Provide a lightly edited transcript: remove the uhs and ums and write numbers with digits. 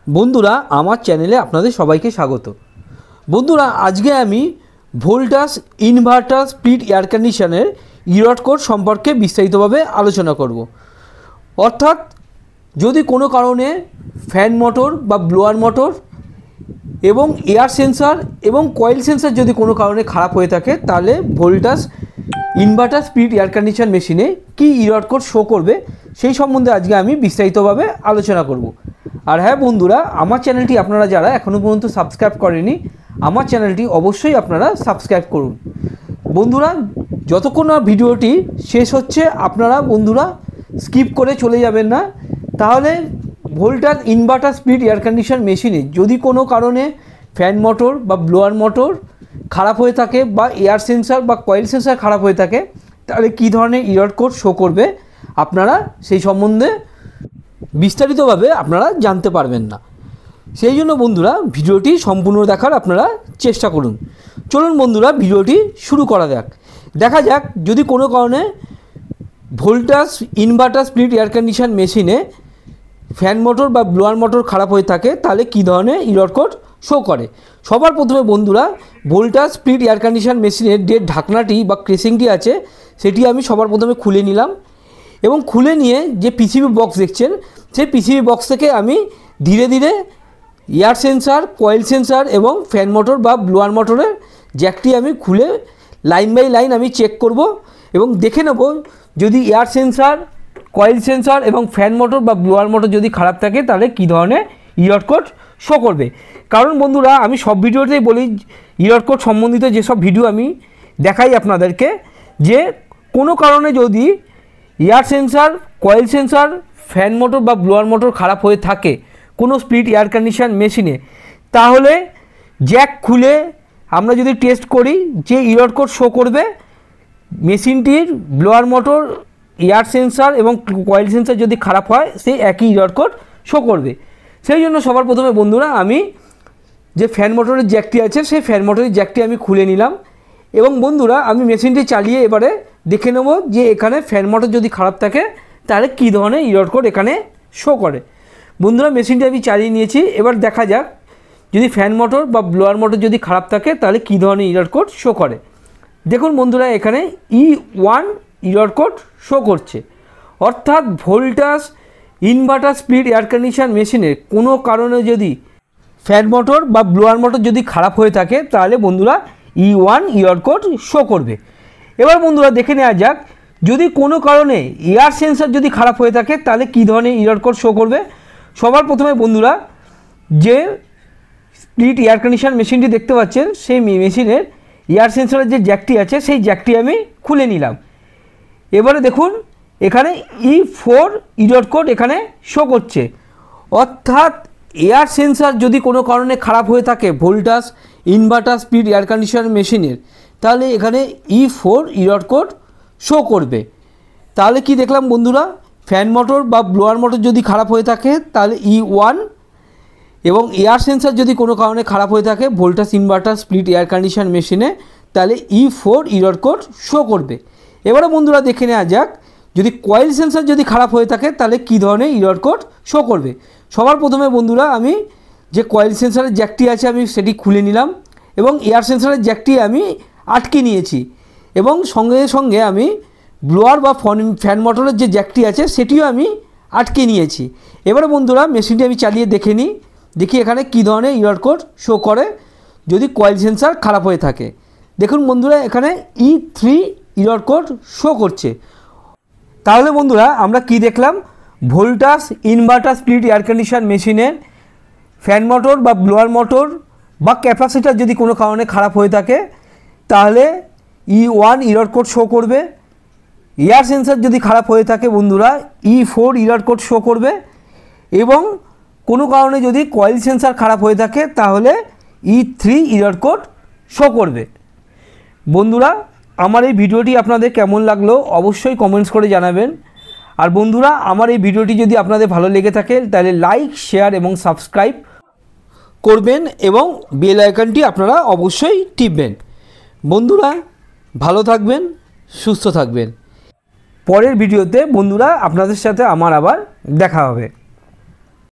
বন্ধুরা আমার চ্যানেলে আপনাদের সবাইকে স্বাগত। বন্ধুরা আজকে আমি ভোল্টাস ইনভার্টার স্প্লিট এয়ার কন্ডিশনের ইরড কোড সম্পর্কে বিস্তারিতভাবে আলোচনা করব। অর্থাৎ যদি কোনো কারণে ফ্যান মোটর বা ব্লোয়ার মোটর এবং এয়ার সেন্সার এবং কয়েল সেন্সার যদি কোনো কারণে খারাপ হয়ে থাকে তাহলে Voltas inverter split air condition মেশিনে কী ইরড কোড শো করবে সেই সম্বন্ধে আজকে আমি বিস্তারিতভাবে আলোচনা করব। আর হ্যাঁ বন্ধুরা, আমার চ্যানেলটি আপনারা যারা এখনও পর্যন্ত সাবস্ক্রাইব করেনি আমার চ্যানেলটি অবশ্যই আপনারা সাবস্ক্রাইব করুন। বন্ধুরা যতক্ষণ না ভিডিওটি শেষ হচ্ছে আপনারা বন্ধুরা স্কিপ করে চলে যাবেন না, তাহলে Voltas inverter split air condition মেশিনে যদি কোনো কারণে ফ্যান মোটর বা ব্লোয়ার মোটর খারাপ হয়ে থাকে বা এয়ার সেন্সার বা কয়েল সেন্সার খারাপ হয়ে থাকে তাহলে কী ধরনের ইরড কোড শো করবে আপনারা সেই সম্বন্ধে বিস্তারিতভাবে আপনারা জানতে পারবেন না। সেই জন্য বন্ধুরা ভিডিওটি সম্পূর্ণ দেখার আপনারা চেষ্টা করুন। চলুন বন্ধুরা ভিডিওটি শুরু করা যাক। দেখা যাক যদি কোনো কারণে Voltas inverter split air condition মেশিনে ফ্যান মোটর বা ব্লোয়ার মোটর খারাপ হয়ে থাকে তাহলে কী ধরনের ইরড কোড শো করে। সবার প্রথমে বন্ধুরা ভোল্টাস স্প্লিট এয়ার কন্ডিশন মেশিনের যে ঢাকনাটি বা ক্রেসিংটি আছে সেটি আমি সবার প্রথমে খুলে নিলাম এবং খুলে নিয়ে যে পিসিবি বক্স দেখছেন সেই পিসিবি বক্স থেকে আমি ধীরে ধীরে এয়ার সেন্সার, কয়েল সেন্সার এবং ফ্যান মোটর বা ব্লোয়ার মোটরের জ্যাকটি আমি খুলে লাইন বাই লাইন আমি চেক করব এবং দেখে নেব যদি এয়ার সেন্সার, কয়েল সেন্সার এবং ফ্যান মোটর বা ব্লোয়ার মোটর যদি খারাপ থাকে তাহলে কী ধরনের ইরড কোড শো করবে। কারণ বন্ধুরা আমি সব ভিডিওতেই বলি ইরড কোড সম্বন্ধিত যেসব ভিডিও আমি দেখাই আপনাদেরকে যে কোনো কারণে যদি air sensor, coil sensor, fan motor বা ব্লোয়ার মোটর খারাপ হয়ে থাকে কোনো স্প্লিট এয়ার কন্ডিশন মেশিনে তাহলে জ্যাক খুলে আমরা যদি টেস্ট করি যে ইরড কোড শো করবে মেশিনটির ব্লোয়ার মোটর, এয়ার সেন্সার এবং কয়েল সেন্সার যদি খারাপ হয় সেই একই ইরড কোড শো করবে। সেই জন্য সবার প্রথমে বন্ধুরা আমি যে ফ্যান মোটরের জ্যাকটি আছে সেই ফ্যান মোটরের জ্যাকটি আমি খুলে নিলাম এবং বন্ধুরা আমি মেশিনটি চালিয়ে এবারে দেখে নেব যে এখানে ফ্যান মোটর যদি খারাপ থাকে তাহলে কী ধরনের ইরড কোড এখানে শো করে। বন্ধুরা মেশিনটি আমি চালিয়ে নিয়েছি, এবার দেখা যাক যদি ফ্যান মোটর বা ব্লোয়ার মোটর যদি খারাপ থাকে তাহলে কী ধরনের ইরড কোড শো করে। দেখুন বন্ধুরা এখানে E1 ইরড কোড শো করছে। অর্থাৎ Voltas inverter split air condition মেশিনের কোনো কারণে যদি ফ্যান মোটর বা ব্লোয়ার মোটর যদি খারাপ হয়ে থাকে তাহলে বন্ধুরা E1 ইরড কোড শো করবে। এবার বন্ধুরা দেখে নেওয়া যাক যদি কোনো কারণে এয়ার সেন্সার যদি খারাপ হয়ে থাকে তাহলে কী ধরনের ইরড কোড শো করবে। সবার প্রথমে বন্ধুরা যে স্প্লিট এয়ার কন্ডিশন মেশিনটি দেখতে পাচ্ছেন সেই মেশিনের এয়ার সেন্সারের যে জ্যাকটি আছে সেই জ্যাকটি আমি খুলে নিলাম। এবারে দেখুন এখানে E4 ইরড কোড এখানে শো করছে। অর্থাৎ এয়ার সেন্সার যদি কোনো কারণে খারাপ হয়ে থাকে Voltas inverter split air condition মেশিনের তাহলে এখানে E4 ইরড কোড শো করবে। তাহলে কি দেখলাম বন্ধুরা, ফ্যান মোটর বা ব্লোয়ার মোটর যদি খারাপ হয়ে থাকে তাহলে E1 এবং এয়ার সেন্সার যদি কোনো কারণে খারাপ হয়ে থাকে Voltas inverter split air condition মেশিনে তাহলে E4 ইরড কোড শো করবে। এবারে বন্ধুরা দেখে নেওয়া যাক যদি কয়েল সেন্সার যদি খারাপ হয়ে থাকে তাহলে কী ধরনের ইরড কোড শো করবে। সবার প্রথমে বন্ধুরা আমি যে কয়েল সেন্সারের জ্যাকটি আছে আমি সেটি খুলে নিলাম এবং এয়ার সেন্সারের জ্যাকটি আমি আটকে নিয়েছি এবং সঙ্গে সঙ্গে আমি ব্লোয়ার বা ফ্যান মোটরের যে জ্যাকটি আছে সেটিও আমি আটকে নিয়েছি। এবারে বন্ধুরা মেশিনটি আমি চালিয়ে দেখে নিই, দেখি এখানে কী ধরনের ইরড কোড শো করে যদি কয়েল সেন্সার খারাপ হয়ে থাকে। দেখুন বন্ধুরা এখানে E3 ইরড কোড শো করছে। তাহলে বন্ধুরা আমরা কি দেখলাম, Voltas inverter split air condition মেশিনের ফ্যান মোটর বা ব্লোয়ার মোটর বা ক্যাপাসিটার যদি কোনো কারণে খারাপ হয়ে থাকে তাহলে E1 ইরড কোড শো করবে। এয়ার সেন্সার যদি খারাপ হয়ে থাকে বন্ধুরা E4 ইরড কোড শো করবে এবং কোনো কারণে যদি কয়েল সেন্সার খারাপ হয়ে থাকে তাহলে E3 ইরড কোড শো করবে। বন্ধুরা আমার এই ভিডিওটি আপনাদের কেমন লাগলো অবশ্যই কমেন্টস করে জানাবেন। আর বন্ধুরা আমার এই ভিডিওটি যদি আপনাদের ভালো লেগে থাকে তাহলে লাইক, শেয়ার এবং সাবস্ক্রাইব করবেন এবং বেল আইকনটি আপনারা অবশ্যই টিপবেন। বন্ধুরা ভালো থাকবেন, সুস্থ থাকবেন। পরের ভিডিওতে বন্ধুরা আপনাদের সাথে আমার আবার দেখা হবে।